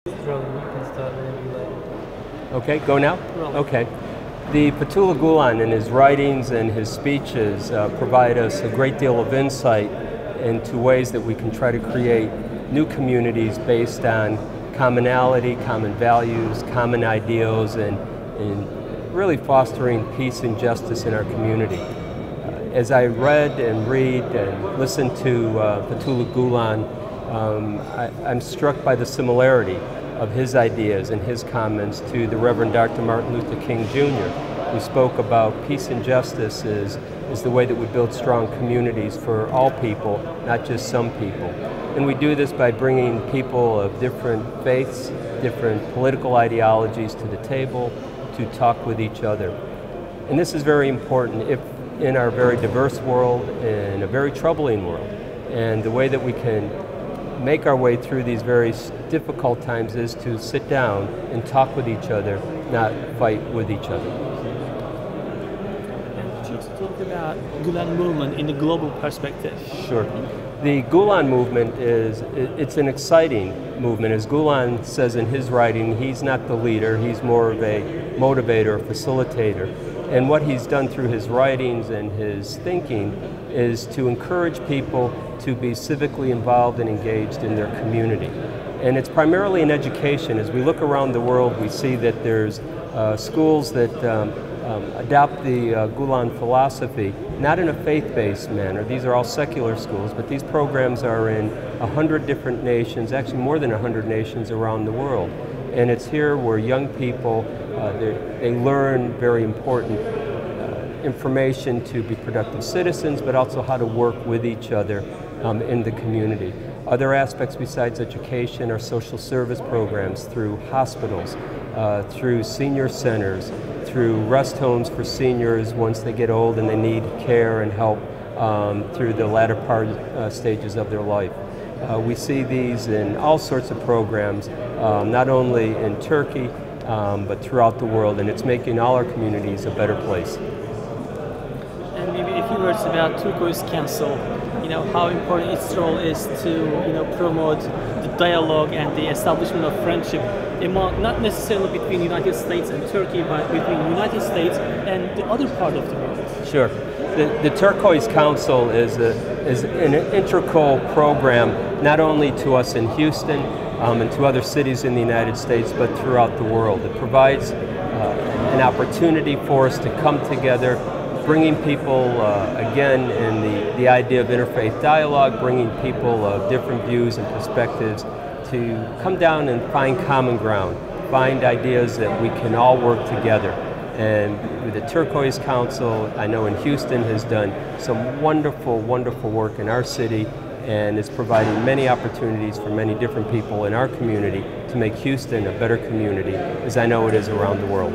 Rolling, you can start whenever you like. Okay, go now? Rolling. Okay. The Fethullah Gulen in his writings and his speeches provide us a great deal of insight into ways that we can try to create new communities based on commonality, common values, common ideals, and really fostering peace and justice in our community. As I read and read and listened to Fethullah Gulen, I'm struck by the similarity of his ideas and his comments to the Reverend Dr. Martin Luther King Jr., who spoke about peace and justice is the way that we build strong communities for all people, not just some people. And we do this by bringing people of different faiths, different political ideologies to the table to talk with each other. And this is very important in our very diverse world, in a very troubling world. And the way that we can make our way through these very difficult times is to sit down and talk with each other, not fight with each other. And could you talk about Gulen movement in the global perspective? Sure. The Gulen movement it's an exciting movement. As Gulen says in his writing, he's not the leader, he's more of a motivator, facilitator. And what he's done through his writings and his thinking is to encourage people to be civically involved and engaged in their community. And it's primarily in education. As we look around the world, we see that there's schools that adopt the Gulen philosophy, not in a faith-based manner. These are all secular schools, but these programs are in 100 different nations, actually more than 100 nations around the world. And it's here where young people, they learn very important information to be productive citizens, but also how to work with each other in the community. Other aspects besides education are social service programs through hospitals, through senior centers, through rest homes for seniors once they get old and they need care and help through the latter part stages of their life. We see these in all sorts of programs, not only in Turkey, but throughout the world, and it's making all our communities a better place. And maybe a few words about Turquoise Council, how important its role is to, promote the dialogue and the establishment of friendship among, not necessarily between the United States and Turkey, but between the United States and the other part of the world. Sure. The Turquoise Council is an integral program not only to us in Houston and to other cities in the United States, but throughout the world. It provides an opportunity for us to come together, bringing people, again, in the idea of interfaith dialogue, bringing people of different views and perspectives to come down and find common ground, find ideas that we can all work together. And with the Turquoise Council, I know in Houston has done some wonderful, wonderful work in our city and is providing many opportunities for many different people in our community to make Houston a better community, as I know it is around the world.